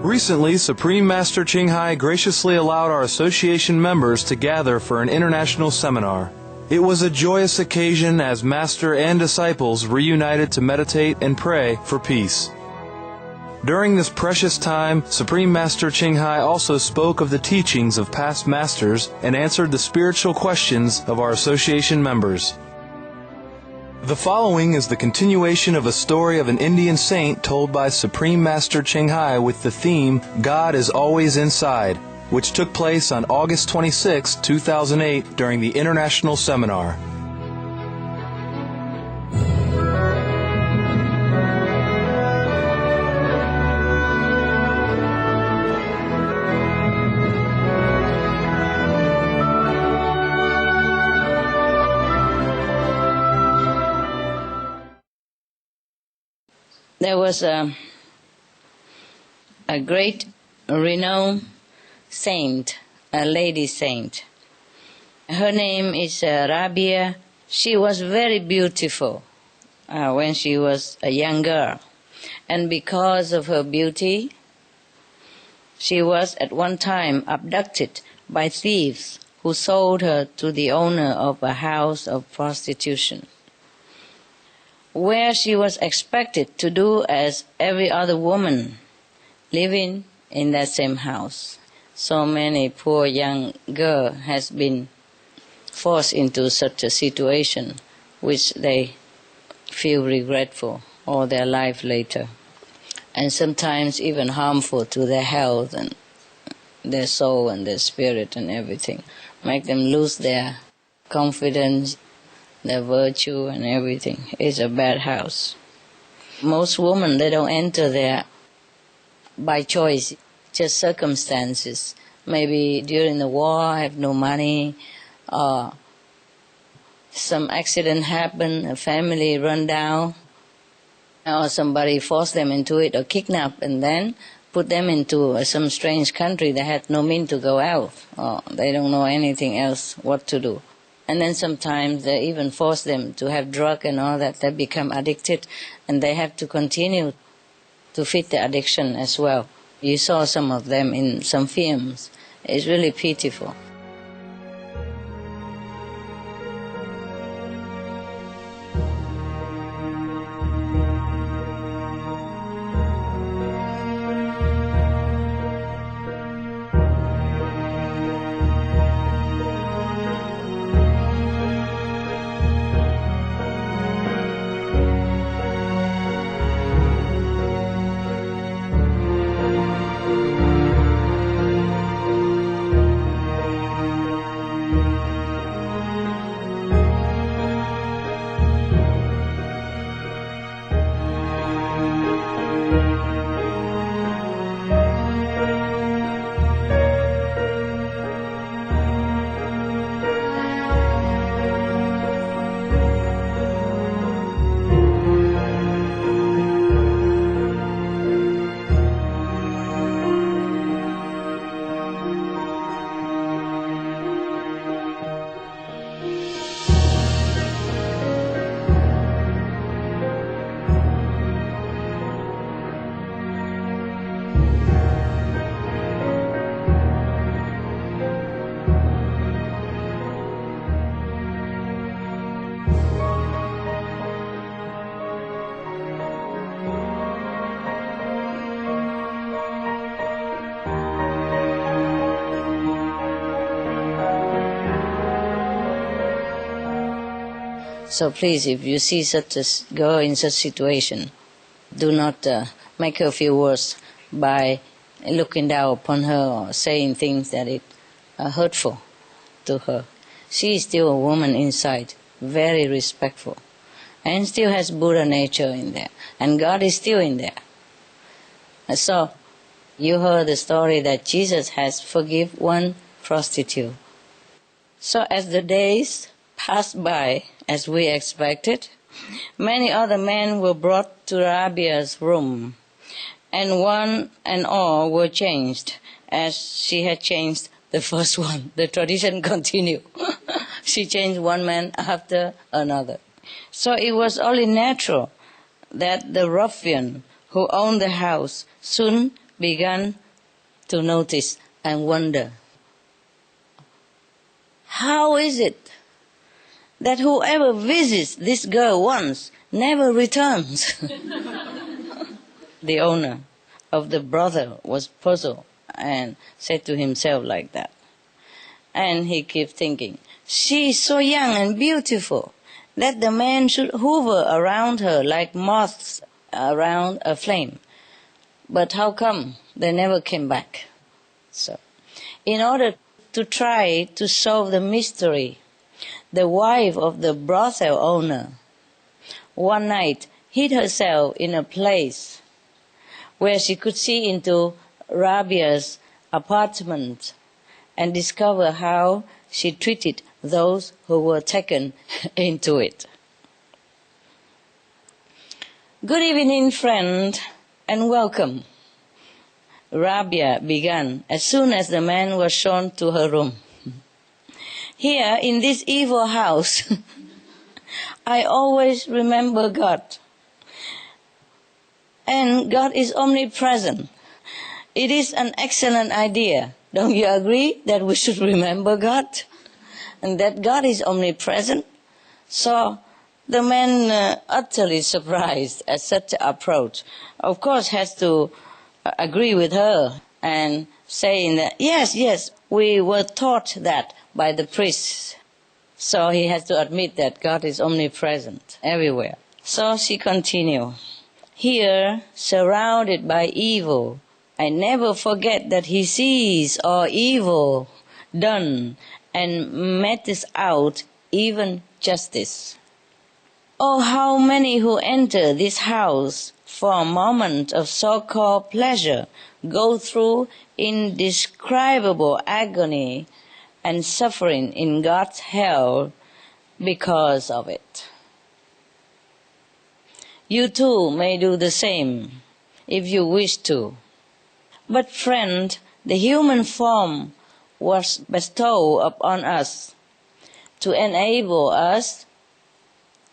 Recently, Supreme Master Ching Hai graciously allowed our association members to gather for an international seminar. It was a joyous occasion as Master and disciples reunited to meditate and pray for peace. During this precious time, Supreme Master Ching Hai also spoke of the teachings of past masters and answered the spiritual questions of our association members. The following is the continuation of a story of an Indian saint told by Supreme Master Ching Hai with the theme, God is Always Inside, which took place on August 26, 2008 during the International Seminar. There was a great renowned saint, a lady saint. Her name is Rabia. She was very beautiful when she was a young girl. And because of her beauty, she was at one time abducted by thieves who sold her to the owner of a house of prostitution, where she was expected to do as every other woman living in that same house. So many poor young girl has been forced into such a situation which they feel regretful all their life later, and sometimes even harmful to their health and their soul and their spirit and everything, make them lose their confidence, their virtue and everything. It's a bad house. Most women, they don't enter there by choice, just circumstances. Maybe during the war, have no money, or some accident happened, a family run down, or somebody forced them into it or kidnapped and then put them into some strange country. They had no means to go out, or they don't know anything else what to do. And then sometimes they even force them to have drug and all that. They become addicted and they have to continue to feed the addiction as well. You saw some of them in some films. It's really pitiful. So please, if you see such a girl in such situation, do not make her feel worse by looking down upon her or saying things that are hurtful to her. She is still a woman inside, very respectful, and still has Buddha nature in there, and God is still in there. So you heard the story that Jesus has forgiven one prostitute. So as the days passed by, as we expected, many other men were brought to Rabia's room, and one and all were changed, as she had changed the first one. The tradition continued. She changed one man after another. So it was only natural that the ruffian who owned the house soon began to notice and wonder, how is it that whoever visits this girl once never returns? The owner of the brothel was puzzled and said to himself like that. And he kept thinking, she is so young and beautiful that the men should hover around her like moths around a flame. But how come they never came back? So, in order to try to solve the mystery, the wife of the brothel owner one night hid herself in a place where she could see into Rabia's apartment and discover how she treated those who were taken into it. Good evening, friend, and welcome. Rabia began as soon as the man was shown to her room. Here in this evil house, I always remember God. And God is omnipresent. It is an excellent idea. Don't you agree that we should remember God? And that God is omnipresent? So the man, utterly surprised at such an approach, of course has to agree with her and saying that, yes, we were taught that by the priests. So he has to admit that God is omnipresent everywhere. So she continued, here, surrounded by evil, I never forget that he sees all evil done and metes out even justice. Oh, how many who enter this house for a moment of so-called pleasure go through indescribable agony and suffering in God's hell because of it. You too may do the same if you wish to. But friend, the human form was bestowed upon us to enable us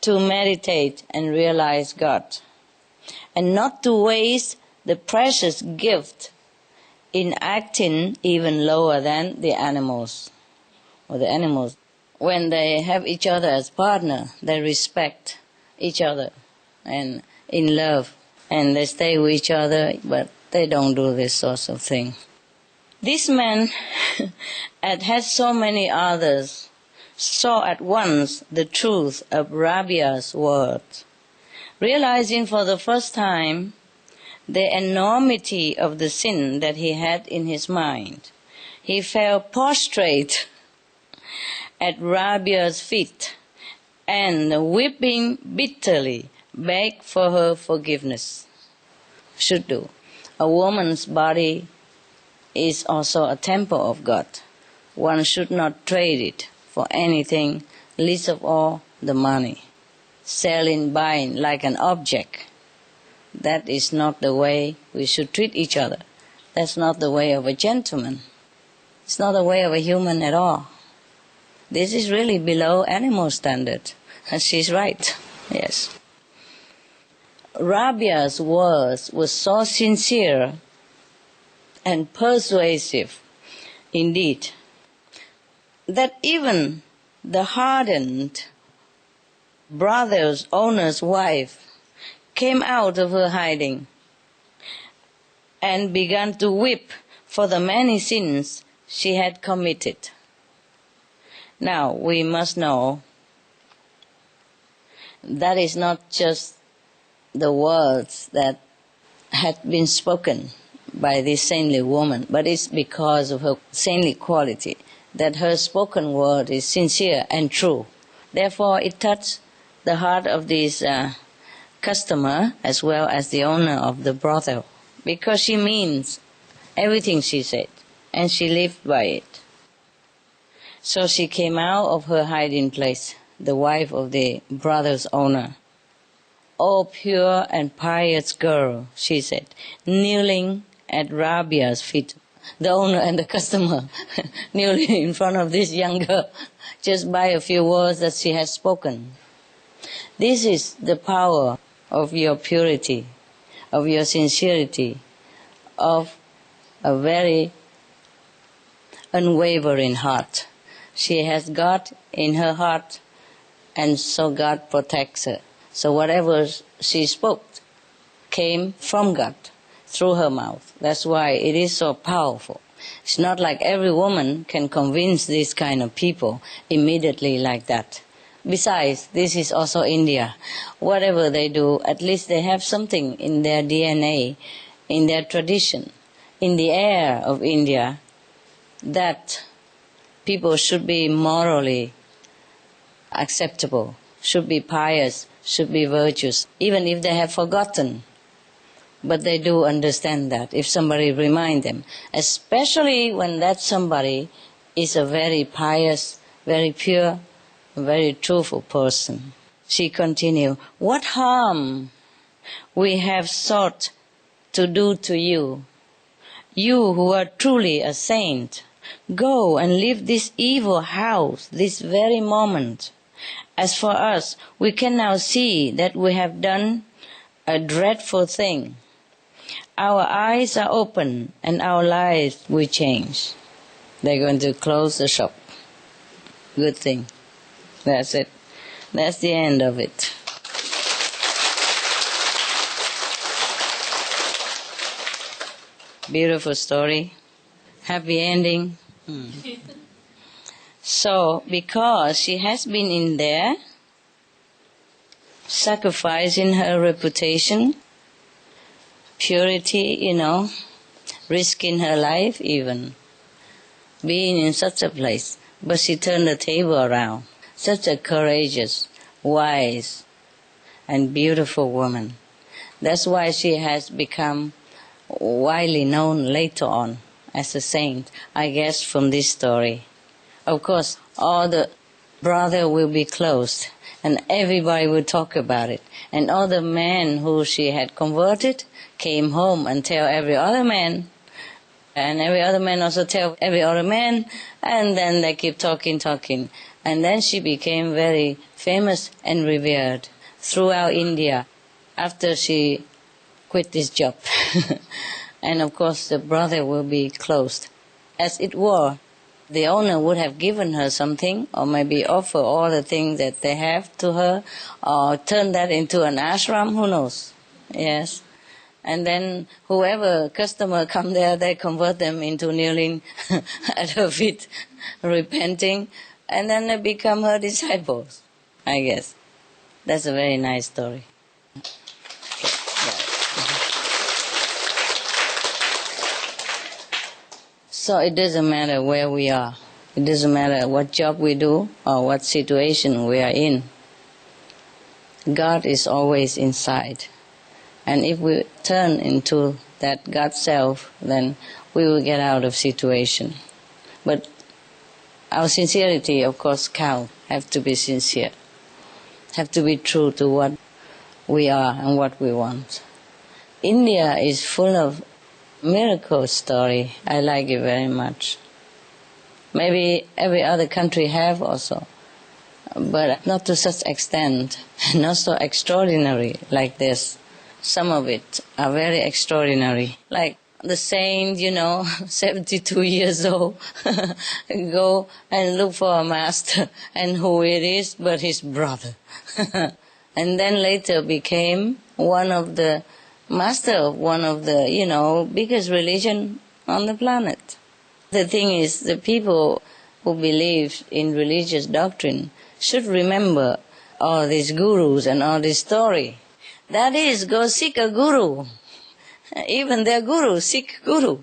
to meditate and realize God, and not to waste the precious gift in acting even lower than the animals. Or the animals, when they have each other as partner, they respect each other and in love, and they stay with each other, but they don't do this sort of thing. This man, as had so many others, saw at once the truth of Rabia's words. Realizing for the first time the enormity of the sin that he had in his mind, he fell prostrate at Rabia's feet and, weeping bitterly, begged for her forgiveness. Should do. A woman's body is also a temple of God. One should not trade it for anything, least of all the money. Selling, buying like an object. That is not the way we should treat each other. That's not the way of a gentleman. It's not the way of a human at all. This is really below animal standard. And she's right, yes. Rabia's words were so sincere and persuasive, indeed, that even the hardened brother's owner's wife came out of her hiding and began to weep for the many sins she had committed. Now, we must know that is not just the words that had been spoken by this saintly woman, but it's because of her saintly quality that her spoken word is sincere and true. Therefore, it touched the heart of this customer as well as the owner of the brothel, because she means everything she said, and she lived by it. So she came out of her hiding place, the wife of the brother's owner. "O pure and pious girl," she said, kneeling at Rabia's feet. The owner and the customer kneeling in front of this young girl, just by a few words that she had spoken. This is the power of your purity, of your sincerity, of a very unwavering heart. She has God in her heart, and so God protects her. So whatever she spoke came from God through her mouth. That's why it is so powerful. It's not like every woman can convince these kind of people immediately like that. Besides, this is also India. Whatever they do, at least they have something in their DNA, in their tradition, in the air of India, that people should be morally acceptable, should be pious, should be virtuous, even if they have forgotten. But they do understand that if somebody reminds them, especially when that somebody is a very pious, very pure, very truthful person. She continued, "What harm we have sought to do to you, you who are truly a saint, go and leave this evil house this very moment. As for us, we can now see that we have done a dreadful thing. Our eyes are open and our lives will change." They're going to close the shop. Good thing. That's it. That's the end of it. Beautiful story. Happy ending. So, because she has been in there, sacrificing her reputation, purity, risking her life even, being in such a place, but she turned the table around. Such a courageous, wise, and beautiful woman. That's why she has become widely known later on as a saint, I guess, from this story. Of course, all the brothers will be closed, and everybody will talk about it. And all the men who she had converted came home and tell every other man, and every other man also tell every other man, and then they keep talking. And then she became very famous and revered throughout India after she quit this job. And of course the brother will be closed. As it were, the owner would have given her something, or maybe offer all the things that they have to her, or turn that into an ashram, who knows. Yes. And then whoever customer come there, they convert them into kneeling at her feet, repenting, and then they become her disciples, I guess. That's a very nice story. So it doesn't matter where we are. It doesn't matter what job we do or what situation we are in. God is always inside. And if we turn into that God self, then we will get out of situation. But our sincerity, of course, counts. Have to be sincere. Have to be true to what we are and what we want. India is full of miracle story. I like it very much. Maybe every other country have also, but not to such extent, not so extraordinary like this. Some of it are very extraordinary, like the saint, 72 years old, go and look for a master, and who it is but his brother. And then later became one of the master of one of the, biggest religion on the planet. The thing is, the people who believe in religious doctrine should remember all these gurus and all this story. That is, go seek a guru. Even their guru, seek guru.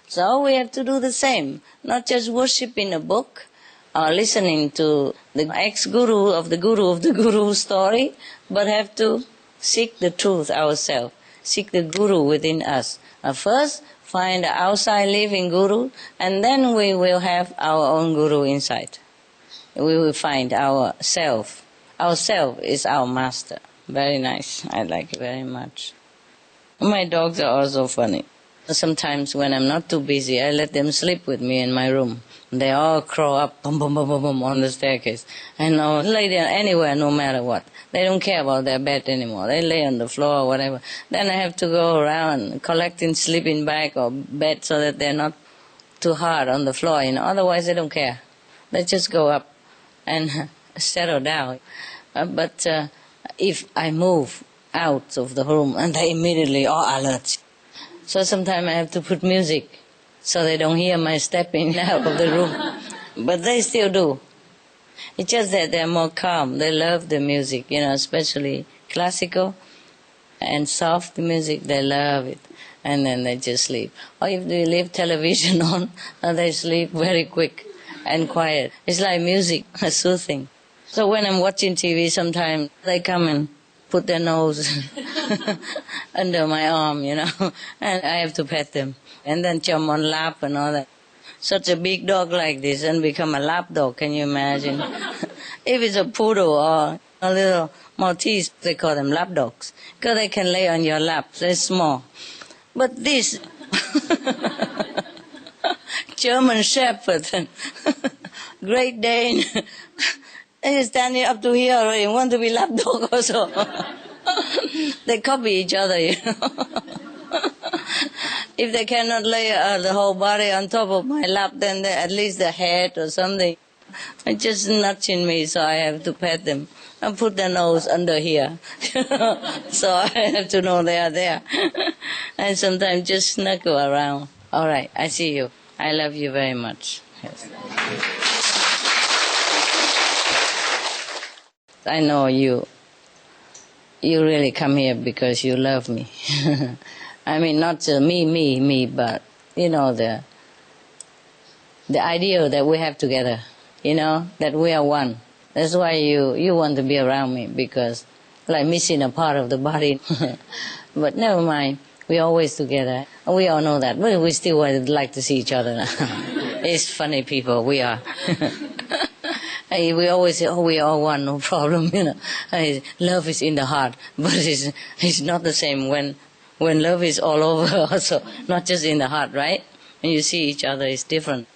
So we have to do the same, not just worship in a book or listening to the ex-guru of the guru story, but have to seek the truth ourselves, seek the guru within us. First, find the outside living guru, and then we will have our own guru inside. We will find our self. Our self is our master. Very nice. I like it very much. My dogs are also funny. Sometimes when I'm not too busy, I let them sleep with me in my room. They all crawl up, boom, boom, boom, boom, boom, on the staircase. And I'll lay there anywhere, no matter what. They don't care about their bed anymore. They lay on the floor or whatever. Then I have to go around collecting sleeping bag or bed so that they're not too hard on the floor. Otherwise, they don't care. They just go up and settle down. But if I move out of the room, and they immediately are alert. So sometimes I have to put music so they don't hear my stepping out of the room. But they still do. It's just that they're more calm. They love the music, especially classical and soft music. They love it. And then they just sleep. Or if they leave television on, they sleep very quick and quiet. It's like music, soothing. So when I'm watching TV, sometimes they come and put their nose under my arm, and I have to pet them. And then jump on lap and all that. Such a big dog like this and become a lap dog, can you imagine? If it's a poodle or a little Maltese, they call them lap dogs, because they can lay on your lap, they're small. But this German Shepherd, Great Dane, they're standing up to here already, want to be lap dog also. They copy each other, If they cannot lay the whole body on top of my lap, then at least the head or something. It's just nudging me, so I have to pet them and put their nose under here. So I have to know they are there. And sometimes just snuggle around. All right, I see you. I love you very much. Yes. I know you really come here because you love me. I mean, not me, but, the ideal that we have together, that we are one. That's why you want to be around me, because like missing a part of the body. But never mind, we're always together. We all know that, but we still would like to see each other. It's funny people, we are. We always say, we are all one, no problem, Love is in the heart, but it's not the same when love is all over also, not just in the heart, right? When you see each other, it's different.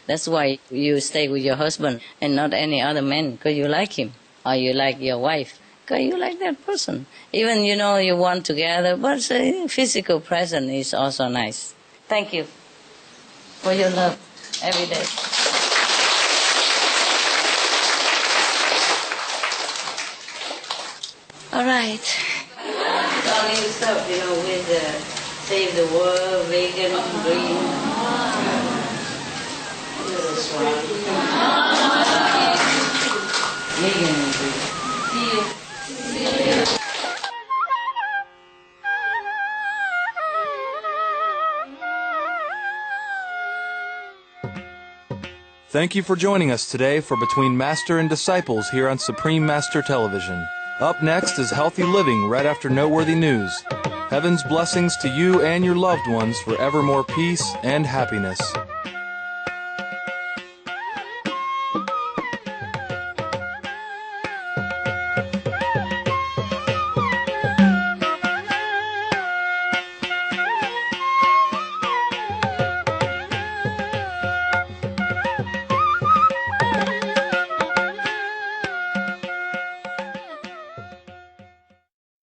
That's why you stay with your husband and not any other man, because you like him, or you like your wife, because you like that person. Even, you want together, but physical presence is also nice. Thank you for your love every day. All right. All new stuff, with Save the World, vegan, green. Little swan. Vegan and green. See you. Thank you for joining us today for Between Master and Disciples here on Supreme Master Television. Up next is Healthy Living right after Noteworthy News. Heaven's blessings to you and your loved ones for ever more peace and happiness.